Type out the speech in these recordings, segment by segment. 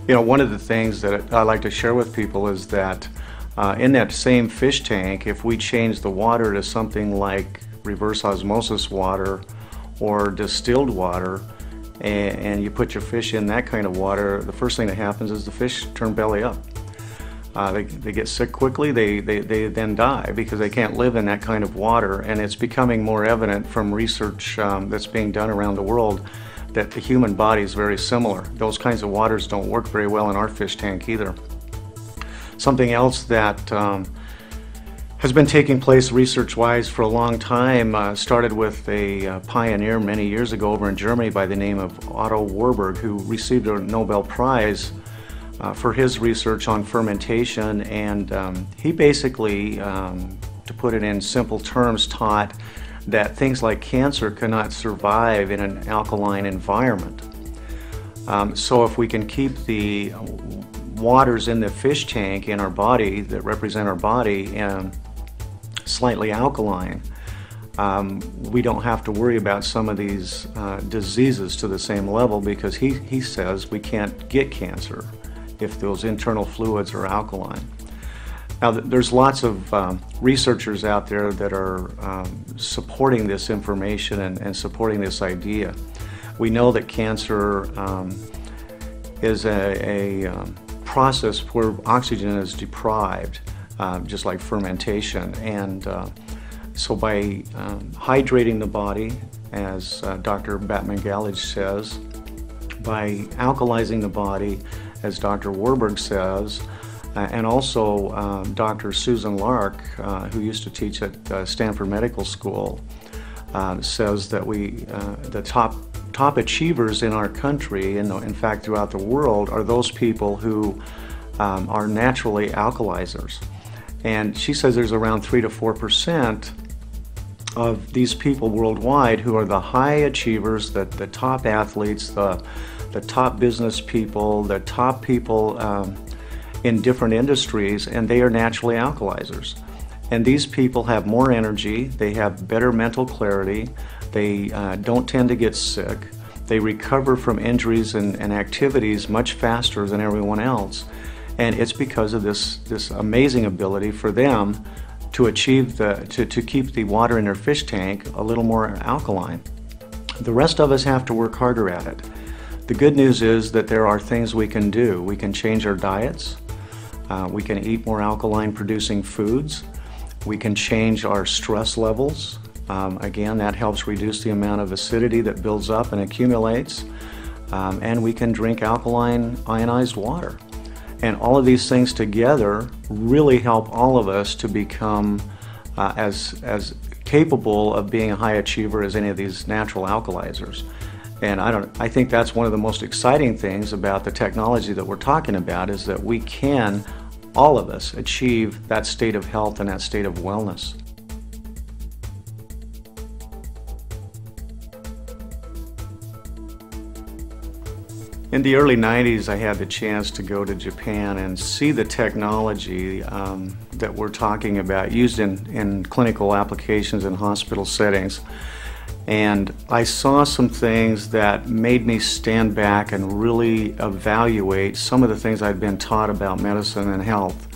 You know, one of the things that I like to share with people is that in that same fish tank, if we change the water to something like reverse osmosis water or distilled water, and you put your fish in that kind of water, the first thing that happens is the fish turn belly up. They get sick quickly, they then die because they can't live in that kind of water, and it's becoming more evident from research that's being done around the world that the human body is very similar. Those kinds of waters don't work very well in our fish tank either. Something else that has been taking place research-wise for a long time started with a pioneer many years ago over in Germany by the name of Otto Warburg, who received a Nobel Prize for his research on fermentation, and he basically, to put it in simple terms, taught that things like cancer cannot survive in an alkaline environment. So if we can keep the waters in the fish tank in our body that represent our body slightly alkaline, we don't have to worry about some of these diseases to the same level, because he says we can't get cancer if those internal fluids are alkaline. Now, there's lots of researchers out there that are supporting this information and supporting this idea. We know that cancer is a process where oxygen is deprived, just like fermentation. And so by hydrating the body, as Dr. Batman-Galich says, by alkalizing the body, as Dr. Warburg says, and also Dr. Susan Lark, who used to teach at Stanford Medical School, says that the top achievers in our country, and in fact throughout the world, are those people who are naturally alkalizers. And she says there's around 3 to 4% of these people worldwide who are the high achievers, the top athletes, the top business people, the top people in different industries, and they are naturally alkalizers. And these people have more energy, they have better mental clarity, they don't tend to get sick, they recover from injuries and activities much faster than everyone else. And it's because of this amazing ability for them to achieve to keep the water in their fish tank a little more alkaline. The rest of us have to work harder at it. The good news is that there are things we can do. We can change our diets. We can eat more alkaline producing foods. We can change our stress levels. Again, that helps reduce the amount of acidity that builds up and accumulates. And we can drink alkaline ionized water. And all of these things together really help all of us to become as capable of being a high achiever as any of these natural alkalizers. And I think that's one of the most exciting things about the technology that we're talking about, is that we can, all of us, achieve that state of health and that state of wellness. In the early 90s, I had the chance to go to Japan and see the technology that we're talking about used in clinical applications in hospital settings. And I saw some things that made me stand back and really evaluate some of the things I'd been taught about medicine and health.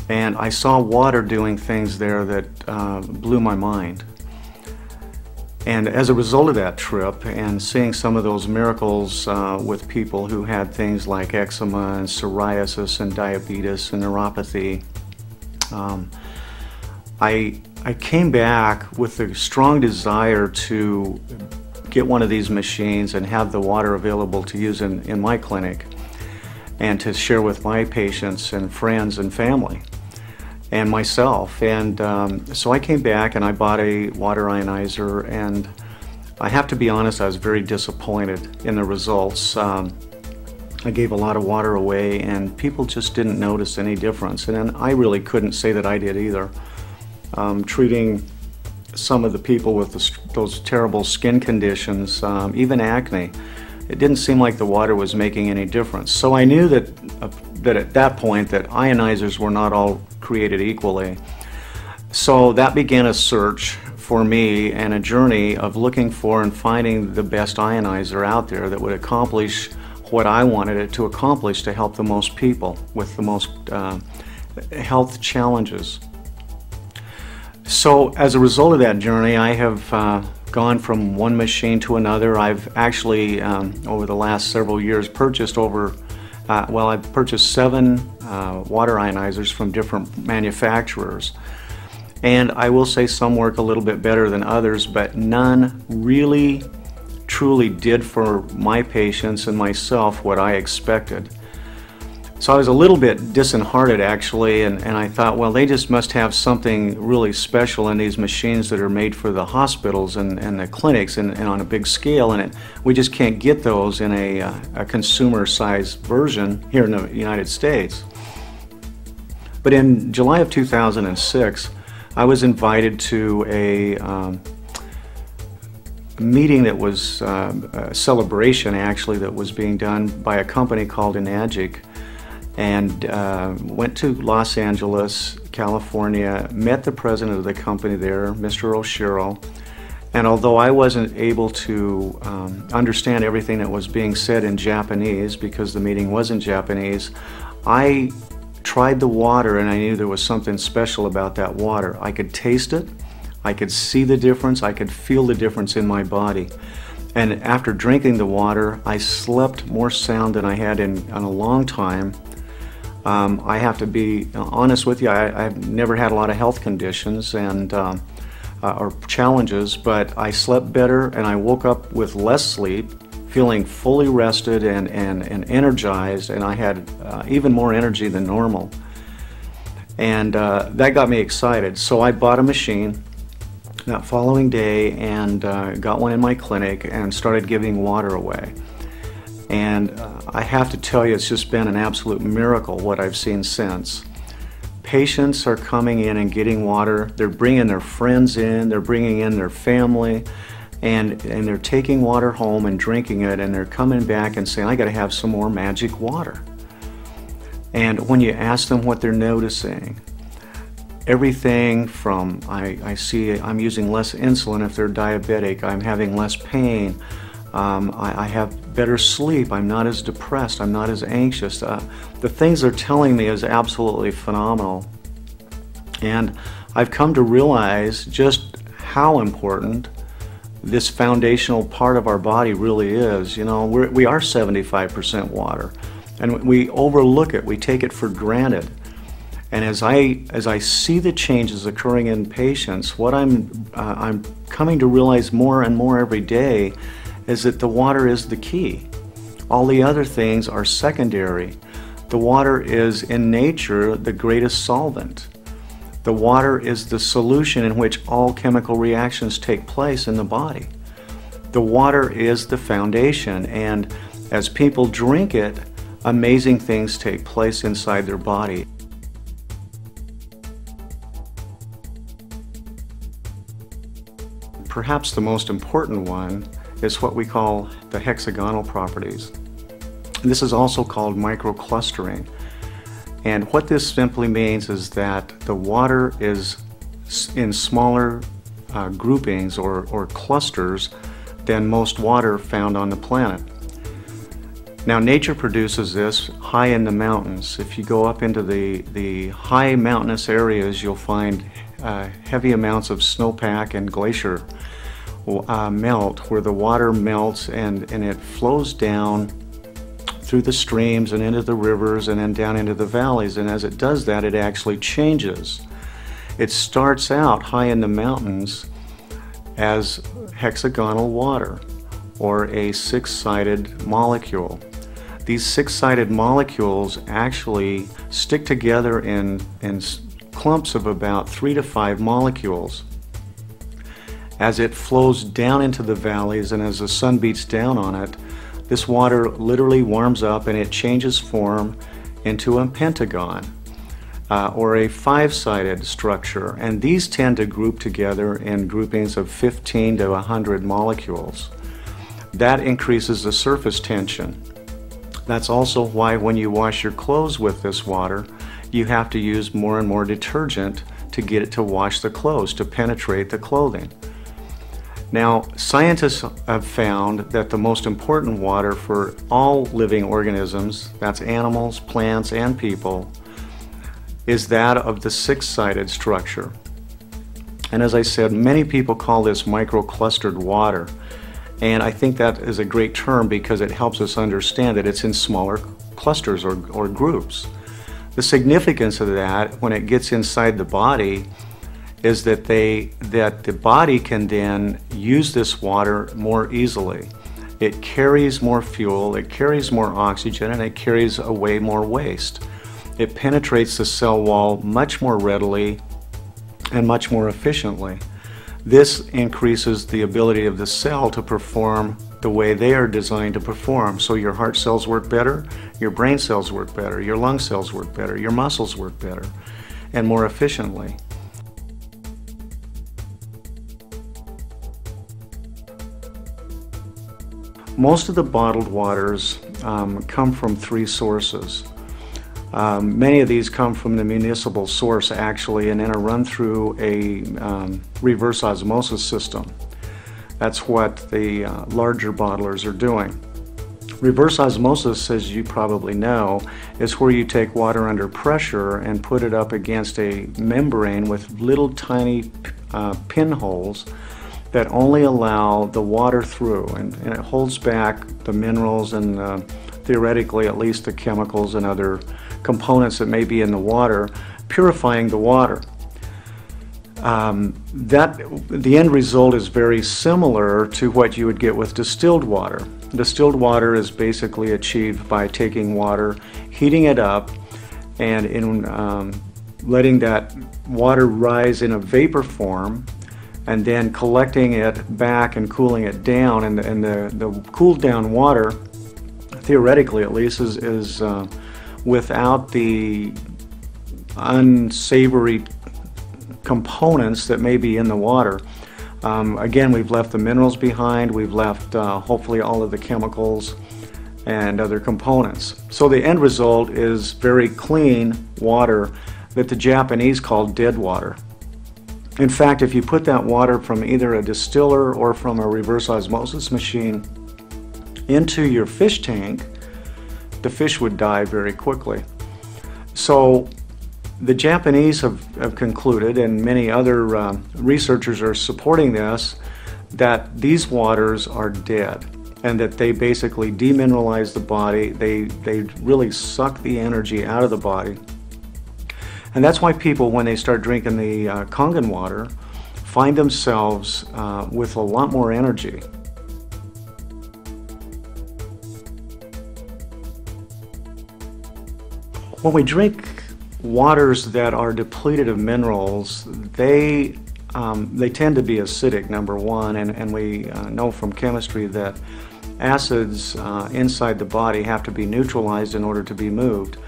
And I saw water doing things there that blew my mind. And as a result of that trip and seeing some of those miracles with people who had things like eczema and psoriasis and diabetes and neuropathy, I came back with a strong desire to get one of these machines and have the water available to use in my clinic and to share with my patients and friends and family and myself. And so I came back and I bought a water ionizer, and I have to be honest, I was very disappointed in the results. I gave a lot of water away and people just didn't notice any difference, and I really couldn't say that I did either. Treating some of the people with those terrible skin conditions, even acne, it didn't seem like the water was making any difference. So I knew that at that point that ionizers were not all created equally. So that began a search for me and a journey of looking for and finding the best ionizer out there that would accomplish what I wanted it to accomplish, to help the most people with the most health challenges. So as a result of that journey, I have gone from one machine to another. I've actually, over the last several years, purchased I've purchased 7 water ionizers from different manufacturers. And I will say some work a little bit better than others, but none really truly did for my patients and myself what I expected. So I was a little bit disheartened actually, and I thought, well, they just must have something really special in these machines that are made for the hospitals and the clinics and on a big scale, and we just can't get those in a consumer-sized version here in the United States. But in July of 2006, I was invited to a meeting that was a celebration actually that was being done by a company called Enagic, and went to Los Angeles, California, met the president of the company there, Mr. Oshiro, and although I wasn't able to understand everything that was being said in Japanese because the meeting was in Japanese, I tried the water and I knew there was something special about that water. I could taste it, I could see the difference, I could feel the difference in my body. And after drinking the water, I slept more sound than I had in a long time. I have to be honest with you, I've never had a lot of health conditions and or challenges, but I slept better and I woke up with less sleep, feeling fully rested and energized, and I had even more energy than normal. And that got me excited. So I bought a machine that following day and got one in my clinic and started giving water away. And I have to tell you, it's just been an absolute miracle what I've seen since. Patients are coming in and getting water. They're bringing their friends in, they're bringing in their family, and they're taking water home and drinking it, and they're coming back and saying, I got to have some more magic water. And when you ask them what they're noticing, everything from I see I'm using less insulin if they're diabetic, I'm having less pain, I have better sleep, I'm not as depressed, I'm not as anxious. The things they're telling me is absolutely phenomenal. And I've come to realize just how important this foundational part of our body really is. You know, we are 75% water, and we overlook it, we take it for granted. And as I see the changes occurring in patients, what I'm coming to realize more and more every day is that the water is the key. All the other things are secondary. The water is in nature the greatest solvent. The water is the solution in which all chemical reactions take place in the body. The water is the foundation, and as people drink it, amazing things take place inside their body. Perhaps the most important one is what we call the hexagonal properties. This is also called microclustering. And what this simply means is that the water is in smaller groupings or clusters than most water found on the planet. Now, nature produces this high in the mountains. If you go up into the high mountainous areas, you'll find heavy amounts of snowpack and glacier melt, where the water melts and it flows down through the streams and into the rivers and then down into the valleys. And as it does that, it actually changes. It starts out high in the mountains as hexagonal water, or a six-sided molecule. These six-sided molecules actually stick together in clumps of about 3 to 5 molecules. As it flows down into the valleys and as the sun beats down on it, this water literally warms up and it changes form into a pentagon or a 5-sided structure. And these tend to group together in groupings of 15 to 100 molecules. That increases the surface tension. That's also why when you wash your clothes with this water, you have to use more and more detergent to get it to wash the clothes, to penetrate the clothing. Now, scientists have found that the most important water for all living organisms, that's animals, plants, and people, is that of the six-sided structure. And as I said, many people call this microclustered water. And I think that is a great term because it helps us understand that it's in smaller clusters or groups. The significance of that, when it gets inside the body, is that the body can then use this water more easily. It carries more fuel, it carries more oxygen, and it carries away more waste. It penetrates the cell wall much more readily and much more efficiently. This increases the ability of the cell to perform the way they are designed to perform. So your heart cells work better, your brain cells work better, your lung cells work better, your muscles work better, and more efficiently. Most of the bottled waters come from three sources. Many of these come from the municipal source actually, and then are run through a reverse osmosis system. That's what the larger bottlers are doing. Reverse osmosis, as you probably know, is where you take water under pressure and put it up against a membrane with little tiny pinholes that only allow the water through, and it holds back the minerals and theoretically at least the chemicals and other components that may be in the water, purifying the water. The end result is very similar to what you would get with distilled water. Distilled water is basically achieved by taking water, heating it up, and in letting that water rise in a vapor form, and then collecting it back and cooling it down. And the cooled down water, theoretically at least, is without the unsavory components that may be in the water. Again, we've left the minerals behind, we've left hopefully all of the chemicals and other components. So the end result is very clean water that the Japanese call dead water. In fact, if you put that water from either a distiller or from a reverse osmosis machine into your fish tank, the fish would die very quickly. So the Japanese have concluded, and many other researchers are supporting this, that these waters are dead and that they basically demineralize the body. They really suck the energy out of the body. And that's why people, when they start drinking the Kangen water, find themselves with a lot more energy. When we drink waters that are depleted of minerals, they tend to be acidic, number one, and we know from chemistry that acids inside the body have to be neutralized in order to be moved.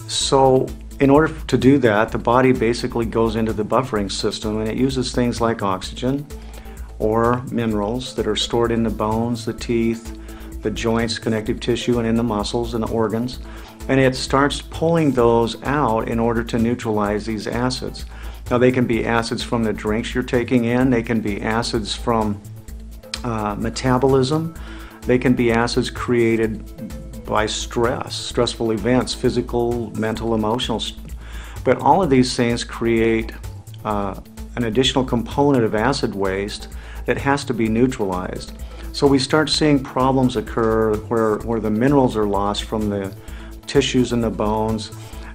So in order to do that, the body basically goes into the buffering system, and it uses things like oxygen or minerals that are stored in the bones, the teeth, the joints, connective tissue, and in the muscles and the organs. And it starts pulling those out in order to neutralize these acids. Now, they can be acids from the drinks you're taking in, they can be acids from metabolism, they can be acids created by stressful events, physical, mental, emotional. But all of these things create an additional component of acid waste that has to be neutralized. So we start seeing problems occur where the minerals are lost from the tissues and the bones,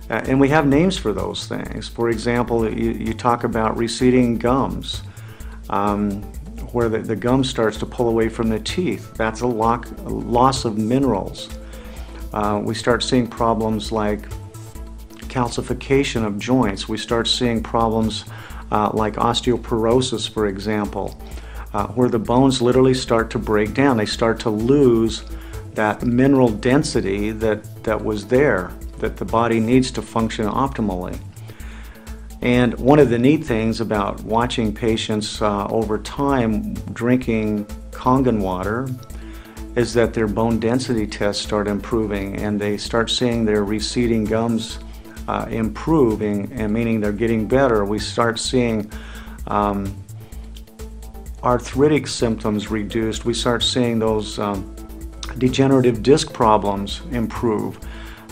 and we have names for those things. For example, you talk about receding gums, where the gum starts to pull away from the teeth. That's a loss of minerals. We start seeing problems like calcification of joints. We start seeing problems like osteoporosis, for example, where the bones literally start to break down. They start to lose that mineral density that was there, that the body needs to function optimally. And one of the neat things about watching patients over time drinking Kangen water is that their bone density tests start improving, and they start seeing their receding gums improving, and meaning they're getting better. We start seeing arthritic symptoms reduced. We start seeing those degenerative disc problems improve,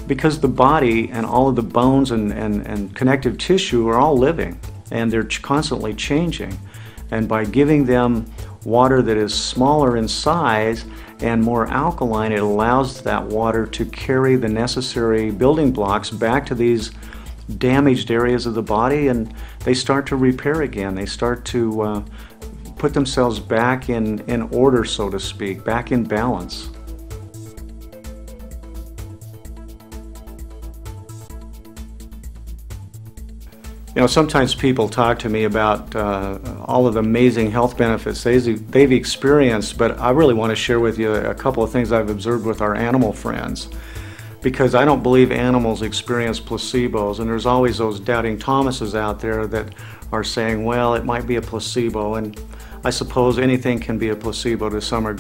because the body and all of the bones and connective tissue are all living, and they're constantly changing. And by giving them water that is smaller in size and more alkaline, it allows that water to carry the necessary building blocks back to these damaged areas of the body, and they start to repair again. They start to put themselves back in order, so to speak, back in balance. You know, sometimes people talk to me about all of the amazing health benefits they've experienced, but I really want to share with you a couple of things I've observed with our animal friends, because I don't believe animals experience placebos, and there's always those doubting Thomases out there that are saying, well, it might be a placebo, and I suppose anything can be a placebo to some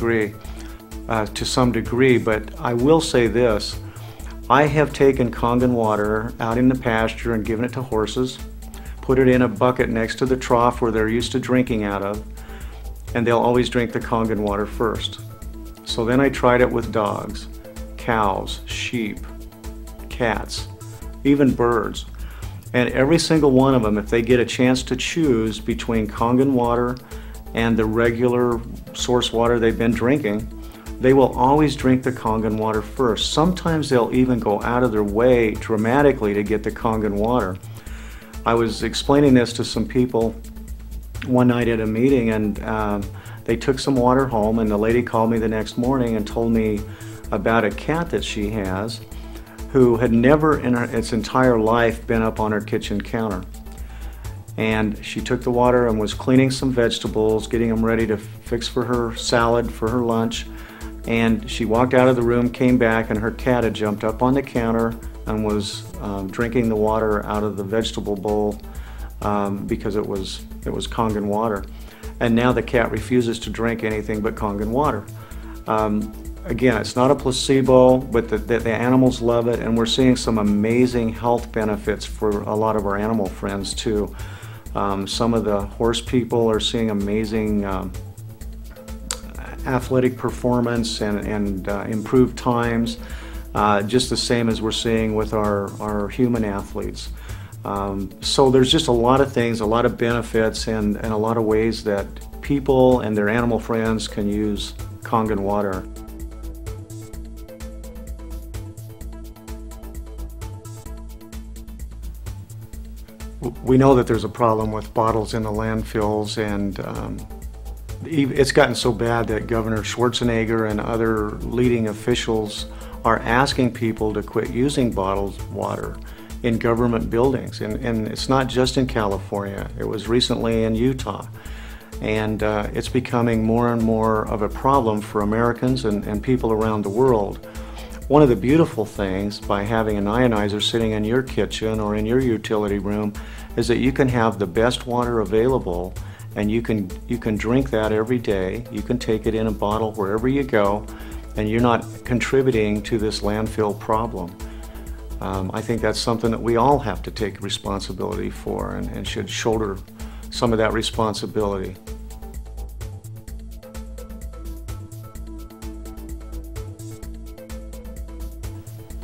degree, but I will say this: I have taken Kangen water out in the pasture and given it to horses, put it in a bucket next to the trough where they're used to drinking out of, and they'll always drink the Kangen water first. So then I tried it with dogs, cows, sheep, cats, even birds. And every single one of them, if they get a chance to choose between Kangen water and the regular source water they've been drinking, they will always drink the Kangen water first. Sometimes they'll even go out of their way dramatically to get the Kangen water. I was explaining this to some people one night at a meeting, and they took some water home, and the lady called me the next morning and told me about a cat that she has who had never in its entire life been up on her kitchen counter. And she took the water and was cleaning some vegetables, getting them ready to fix for her salad for her lunch, and she walked out of the room, came back, and her cat had jumped up on the counter and was drinking the water out of the vegetable bowl because it was Kangen water. And now the cat refuses to drink anything but Kangen water. Again, it's not a placebo, but the animals love it, and we're seeing some amazing health benefits for a lot of our animal friends too. Some of the horse people are seeing amazing athletic performance and improved times, just the same as we're seeing with our human athletes. So there's just a lot of things, a lot of benefits, and a lot of ways that people and their animal friends can use Kangen water. We know that there's a problem with bottles in the landfills, and it's gotten so bad that Governor Schwarzenegger and other leading officials are asking people to quit using bottled water in government buildings. And it's not just in California. It was recently in Utah. And it's becoming more and more of a problem for Americans and people around the world. One of the beautiful things by having an ionizer sitting in your kitchen or in your utility room is that you can have the best water available, and you can drink that every day. You can take it in a bottle wherever you go, and you're not contributing to this landfill problem. I think that's something that we all have to take responsibility for, and should shoulder some of that responsibility.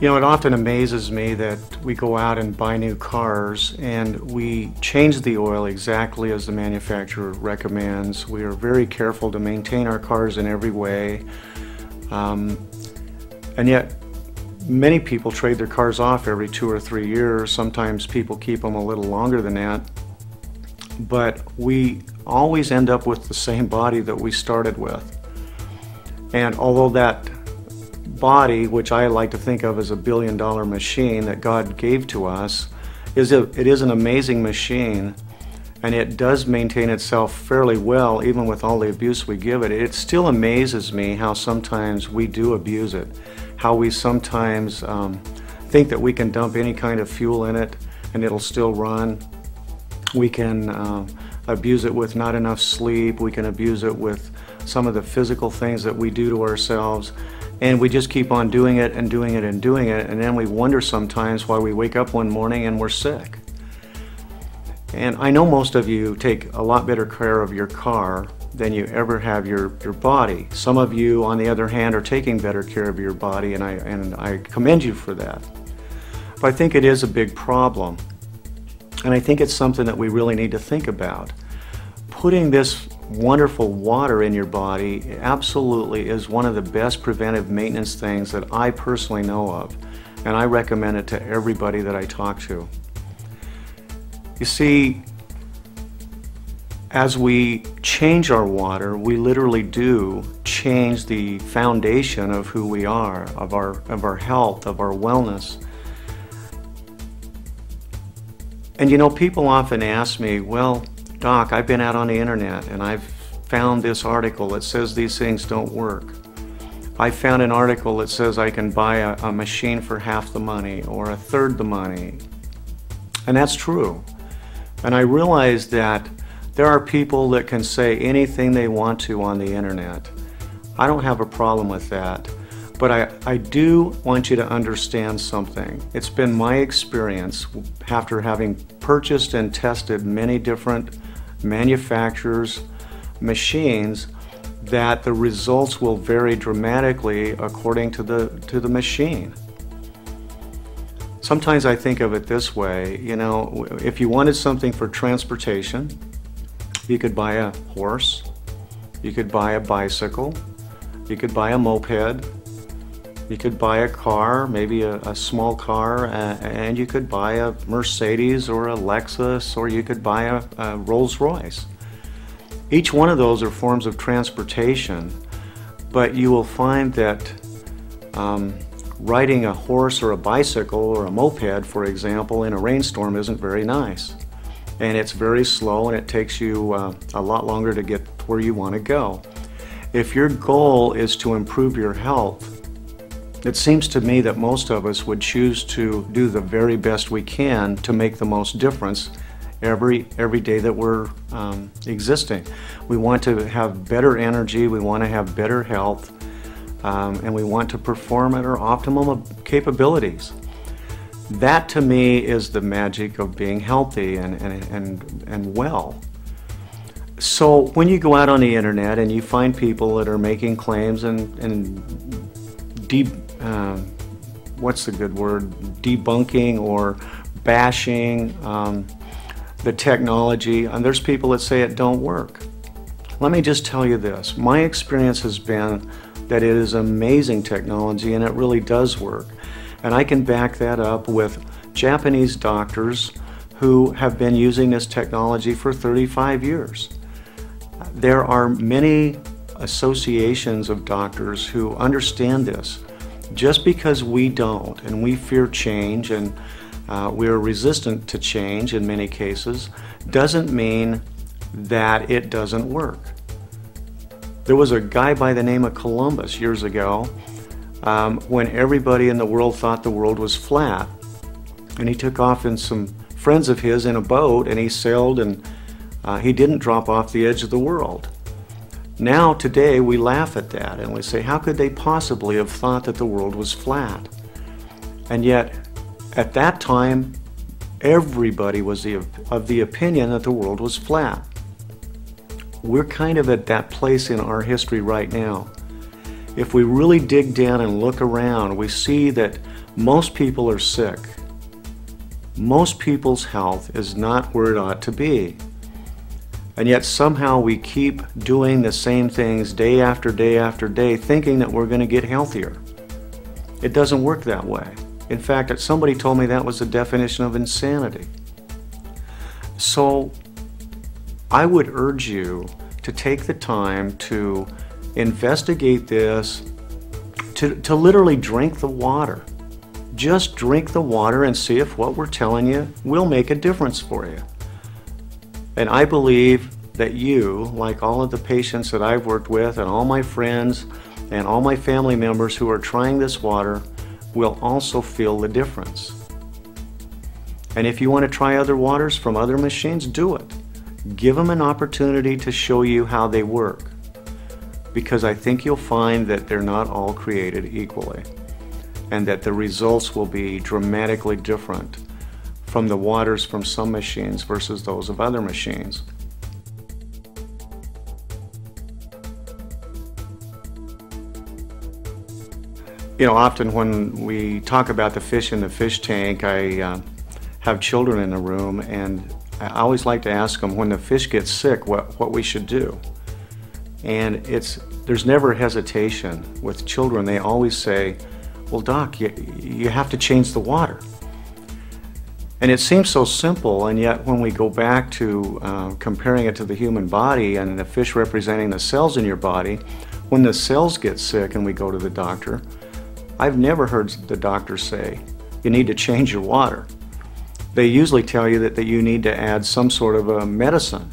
You know, it often amazes me that we go out and buy new cars and we change the oil exactly as the manufacturer recommends. We are very careful to maintain our cars in every way. And yet, many people trade their cars off every 2 or 3 years. Sometimes people keep them a little longer than that. But we always end up with the same body that we started with. And although that body, which I like to think of as a billion-dollar machine that God gave to us, it is an amazing machine, and it does maintain itself fairly well even with all the abuse we give it. It still amazes me how sometimes we do abuse it, how we sometimes think that we can dump any kind of fuel in it and it'll still run. We can abuse it with not enough sleep. We can abuse it with some of the physical things that we do to ourselves. And we just keep on doing it and doing it and doing it, and then we wonder sometimes why we wake up one morning and we're sick. And I know most of you take a lot better care of your car than you ever have your body. Some of you, on the other hand, are taking better care of your body, and I commend you for that. But I think it is a big problem, and I think it's something that we really need to think about. Putting this wonderful water in your body absolutely is one of the best preventive maintenance things that I personally know of, and I recommend it to everybody that I talk to. You see, as we change our water, we literally do change the foundation of who we are, of our health, of our wellness. And you know, people often ask me, well, Doc, I've been out on the internet and I've found this article that says these things don't work. I found an article that says I can buy a machine for half the money or a third the money. And that's true. And I realize that there are people that can say anything they want to on the internet. I don't have a problem with that. But I do want you to understand something. It's been my experience, after having purchased and tested many different manufacturers' machines, that the results will vary dramatically according to the machine. Sometimes I think of it this way, you know, if you wanted something for transportation, you could buy a horse, you could buy a bicycle, you could buy a moped, you could buy a car, maybe a small car, and you could buy a Mercedes or a Lexus, or you could buy a Rolls Royce. Each one of those are forms of transportation, but you will find that riding a horse or a bicycle or a moped, for example, in a rainstorm isn't very nice. And it's very slow, and it takes you a lot longer to get where you want to go. If your goal is to improve your health, it seems to me that most of us would choose to do the very best we can to make the most difference every day that we're existing. We want to have better energy, we want to have better health, and we want to perform at our optimum capabilities. That to me is the magic of being healthy and well. So when you go out on the internet and you find people that are making claims and what's the good word, debunking or bashing the technology, and there's people that say it don't work. Let me just tell you this. My experience has been that it is amazing technology and it really does work. And I can back that up with Japanese doctors who have been using this technology for 35 years. There are many associations of doctors who understand this. Just because we don't, and we fear change, and we're resistant to change in many cases, doesn't mean that it doesn't work. There was a guy by the name of Columbus years ago when everybody in the world thought the world was flat, and he took off in some friends of his in a boat, and he sailed, and he didn't drop off the edge of the world. Now today we laugh at that and we say, how could they possibly have thought that the world was flat? And yet at that time everybody was of the opinion that the world was flat. We're kind of at that place in our history right now. If we really dig down and look around, we see that most people are sick. Most people's health is not where it ought to be. And yet somehow we keep doing the same things day after day after day, thinking that we're going to get healthier. It doesn't work that way. In fact, somebody told me that was the definition of insanity. So I would urge you to take the time to investigate this, to literally drink the water. Just drink the water and see if what we're telling you will make a difference for you. And I believe that you, like all of the patients that I've worked with and all my friends and all my family members who are trying this water, will also feel the difference. And if you want to try other waters from other machines, do it. Give them an opportunity to show you how they work, because I think you'll find that they're not all created equally, and that the results will be dramatically different from the waters from some machines versus those of other machines. You know, often when we talk about the fish in the fish tank, I have children in the room, and I always like to ask them when the fish gets sick what we should do. And there's never hesitation with children. They always say, well, Doc, you have to change the water. And it seems so simple, and yet when we go back to comparing it to the human body and the fish representing the cells in your body, when the cells get sick and we go to the doctor, I've never heard the doctor say, you need to change your water. They usually tell you that you need to add some sort of a medicine.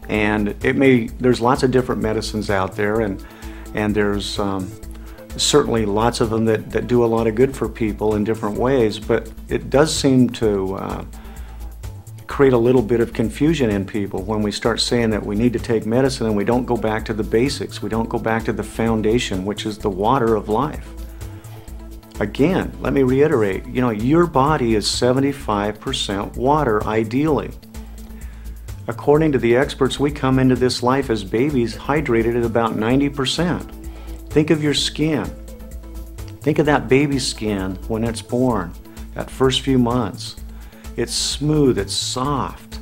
And there's lots of different medicines out there, and there's certainly lots of them that do a lot of good for people in different ways, but it does seem to create a little bit of confusion in people when we start saying that we need to take medicine and we don't go back to the basics. We don't go back to the foundation, which is the water of life. Again, let me reiterate, you know, your body is 75% water, ideally. According to the experts, we come into this life as babies hydrated at about 90%. Think of your skin. Think of that baby skin when it's born, that first few months. It's smooth, it's soft.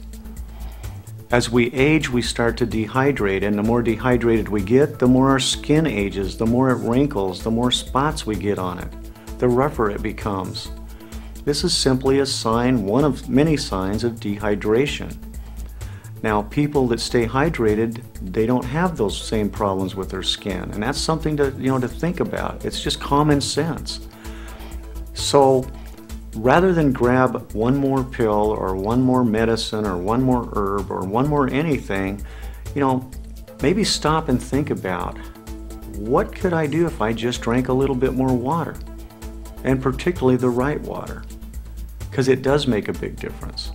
As we age, we start to dehydrate, and the more dehydrated we get, the more our skin ages, the more it wrinkles, the more spots we get on it, the rougher it becomes. This is simply a sign, one of many signs of dehydration. Now, people that stay hydrated, they don't have those same problems with their skin, and that's something to think about. It's just common sense. So, rather than grab one more pill or one more medicine or one more herb or one more anything, maybe stop and think about, what could I do if I just drank a little bit more water? And particularly the right water, because it does make a big difference.